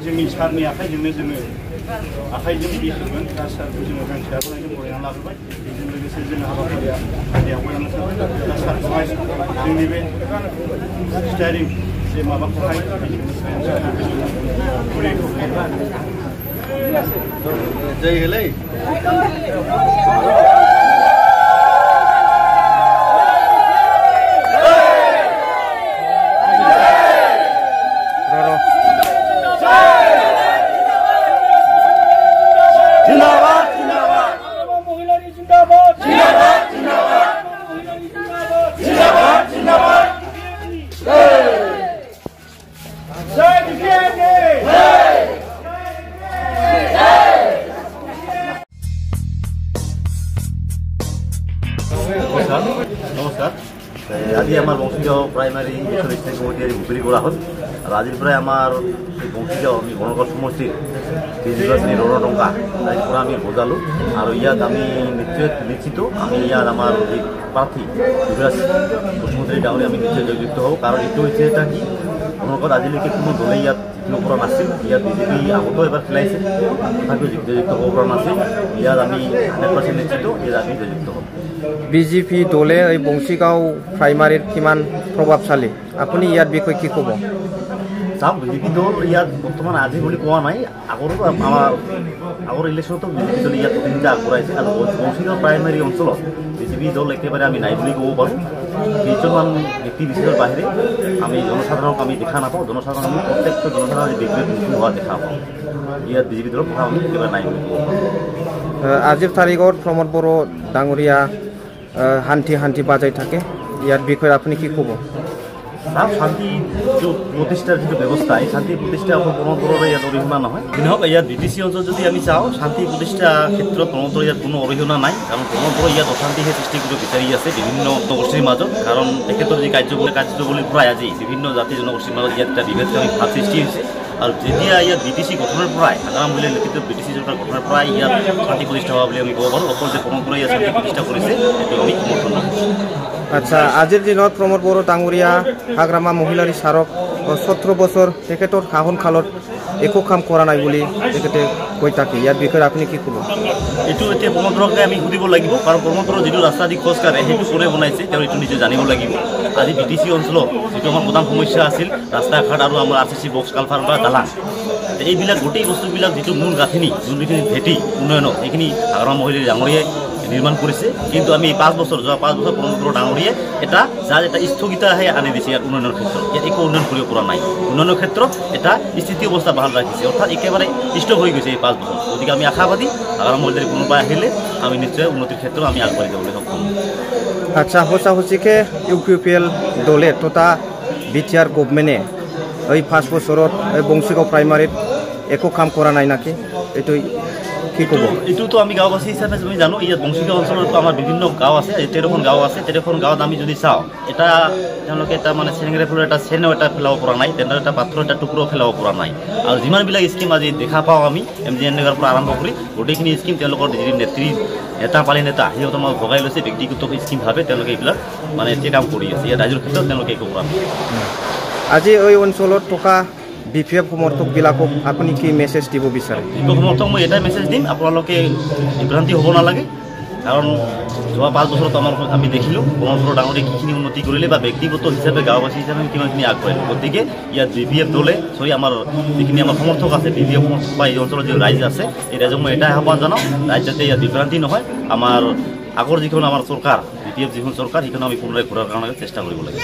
जोंनि सारनि आखाइजोंनो जोङो आखाइजों बेखेवगोन दा सारखौ जोङो गांसे आर'नाइजों बरायना लाबोबाय बेजों लोगोसे जोंना हाबाफारिया आवगायलांनो थाबाय दा सारखौहाय जोंनि बे स्टाइरिं जे माबाखौहाय जय होलै नमस्कार आज बंशीगाँव प्राइमारि स्टेशन कमिटी मुकली करा हल और आज बंशीगाँव गणगढ़ समष्टिर 30 श्रेणी रण टंका बजालो और इतना निश्चित प्रार्थी युवराज बसुमतारी डांगरिया निश्चय जययुक्त हब कारण ये कि गणगढ़ आजिलैके कोनो दले जितनो पड़ा नासिल बीजेपी आगतो एबार खेलाइছে तथापि जययुक्त हब पड़ा नासिल 100% निश्चित जययुक्त हब বিজেপি দলে এই বংশীগাঁও প্ৰাইমাৰীৰ কিমান প্ৰভাৱশালী আপুনি ইয়াৰ বিষয়ে কি ক'ব চাওক বিজেপি দল ইয়াত বৰ্তমান আজি বুলি কোৱা নাই আগৰো আমাৰ আগৰ ইলেকশ্যনতো বিজেপি দল ইয়াত প্ৰতিনিধিত্ব আগবঢ়াইছে আৰু বংশীগাঁও প্ৰাইমাৰী অঞ্চলত বিজেপি দল একেবাৰে আমি নাই বুলি ক'ব পাৰোঁ কেইজনমান ব্যক্তি বিশেষৰ বাহিৰে আমি জনসাধাৰণক আমি দেখা নাপাওঁ জনসাধাৰণ আমি প্ৰত্যেকটো জনসাধাৰণ ব্যক্তিগত হোৱা দেখা পাওঁ ইয়াত বিজেপি দলৰ কথা আমি একেবাৰে নাই বুলি ক'ব পাৰোঁ আজিৰ তাৰিখত প্ৰমোদ বড়ো ডাঙৰীয়া হান্তি বাজাই থাকে ইয়াৰ বিষয়ে আপুনি কি ক'ব साफ शांति जो प्रतिष्ठार जो व्यवस्था शांति प्रतिष्ठा प्रमोद बड़ोर इतना अरिहना नहय जिनहक इतना बीटीसी अंचल जो आम चाओ शांति प्रतिष्ठा क्षेत्र में प्रमोद बड़ोर इतना अरिहना ना कारण प्रमोद बड़ो इतना अशांतिहे सृष्टि विचारि आसे विभिन्न जनगोष्ठीर मजत कारण तेखर जी कार्यवलीर आज विभिन्न जाति जनगोष्ठीर मजत इतना विभेदकारी भाव सृष्टि और जेतिया इतना बीटीसी गठनेर हाग्राम महिला नेतृत्व बीटीसी सरकार गठनेर इतना शांति प्रतिष्ठा हुआ कब पारो अकल जो प्रमोद बड़ोर शांति प्रतिष्ठा करेছে समर्थन আচ্ছা আজিৰ দিনত প্ৰমোদ বড়ো ডাঙৰীয়া হাগ্ৰামা মহিলাৰ স্মাৰক 17 বছৰ তেখেতৰ শাসন কালত একো কাম কৰা নাই বুলি তেখেতে কৈ থাকে ইয়াৰ বিষয়ে আপুনি কি ক'ব এইটো এতিয়া প্ৰমোদ বড়োকে আমি সুধিব লাগিব কাৰণ প্ৰমোদ বড়ো যিটো ৰাস্তা দি খোজ কাঢ়ে সেইটো কোনে বনাইছে তেওঁ এইটো নিজে জানিব লাগিব আজি বিটিচি অঞ্চলত যিটো আমাৰ প্ৰধান সমস্যা আছিল ৰাস্তা ঘাট আৰু আমাৰ আৰচিচি বক্স কালভাৰ বা দালাং এইবিলাক গোটেই বস্তুবিলাক যিটো মূল গাঁথনি যোনখিনি ভেটি উন্নয়নৰ সেইখিনি হাগ্ৰামা মহিলাৰ ডাঙৰীয়াই निर्माण करेছে কিন্তু আমি 5 বছৰ যোৱা 5 বছৰ প্ৰমোদ বড়ো ডাঙৰীয়ে এটা যাৰ এটা স্থগিতাহে আনি দিছে ইয়াৰ উন্নয়নৰ ক্ষেত্ৰত ইয়াত একো উন্নয়ন কৰিব পৰা নাই উন্নয়নৰ ক্ষেত্ৰত এটা স্থিতি অৱস্থা ভাল ৰাখিছে অৰ্থাৎ একেবাৰে ষ্টপ হৈ গৈছে এই 5 বছৰ গতিকে আমি আশাবাদী হাগ্ৰামা মহিলাৰ কোনোবা আহিলে আমি নিশ্চয় উন্নতিৰ ক্ষেত্ৰত আমি আগবাঢ়ি যাবলৈ সক্ষম আচ্ছা হুচিকে ইউপিপিএল দলে তথা বিটিআৰ গভৰ্নমেন্টে এই 5 বছৰত এই বংশীগাঁও প্ৰাইমাৰীত একো কাম কৰা নাই নাকি এইটো এইটো আমি গাঁওবাসী হিচাপে আমি জানো ইয়াত বংশীগাঁও অঞ্চলত আমাৰ বিভিন্ন গাঁও আছে 13খন গাঁও আছে 13খন গাঁৱত আমি যদি চাওঁ এটা তেওঁলোকে এটা মানে চেঙেৰে ফুলৰ এটা চেনেও এটা ফেলাব পৰা নাই তেন্তে এটা পাথৰ এটা টুকুৰো ফেলাব পৰা নাই আৰু যিমানবিলাক স্কিম আজি দেখা পাওঁ আমি MGNৰেগাৰ পৰা আৰম্ভ কৰি গোটেইখিনি স্কিম তেওঁলোকৰ নেত্ৰী নেতা পালি নেতা সিহঁতৰ মাজত ভগাই লৈছে ব্যক্তিগত স্কিম ভাৱে তেওঁলোকে এইবিলাক মানে কাম কৰি আছে ইয়াত ৰাইজৰ ক্ষেত্ৰত তেওঁলোকে একো কৰা নাই আজি এই অঞ্চলত থকা বিপিএফ সমৰ্থক বিলাকক আপুনি কি মেছেজ দিব বিচাৰে সমৰ্থক মই এটা মেছেজ দিম আপোনালোকে বিভ্ৰান্তি হ'ব নালাগে কাৰণ যোৱা 5 বছৰত আমি দেখিলোঁ প্ৰমোদ বড়ো ডাঙৰীয়ে কিখিনি উন্নতি কৰিলে বা ব্যক্তিগত হিচাপে গাঁওবাসী হিচাপে কিমানখিনি আগবাঢ়িলে গতিকে ইয়াত বিপিএফ দলে আমাৰ যিখিনি আমাৰ সমৰ্থক আছে বিপিএফ সমৰ্থক বা এই অঞ্চলৰ যি ৰাইজ আছে এই ৰাইজক মই এটাই আহ্বান জনাওঁ ৰাইজ যাতে ইয়াত বিভ্ৰান্তি নহয় আমাৰ আগৰ যিখন আমাৰ চৰকাৰ বিপিএফ যিখন চৰকাৰ সেইখন আমি পুনৰাই ঘূৰাৰ কাৰণে চেষ্টা কৰিব লাগে।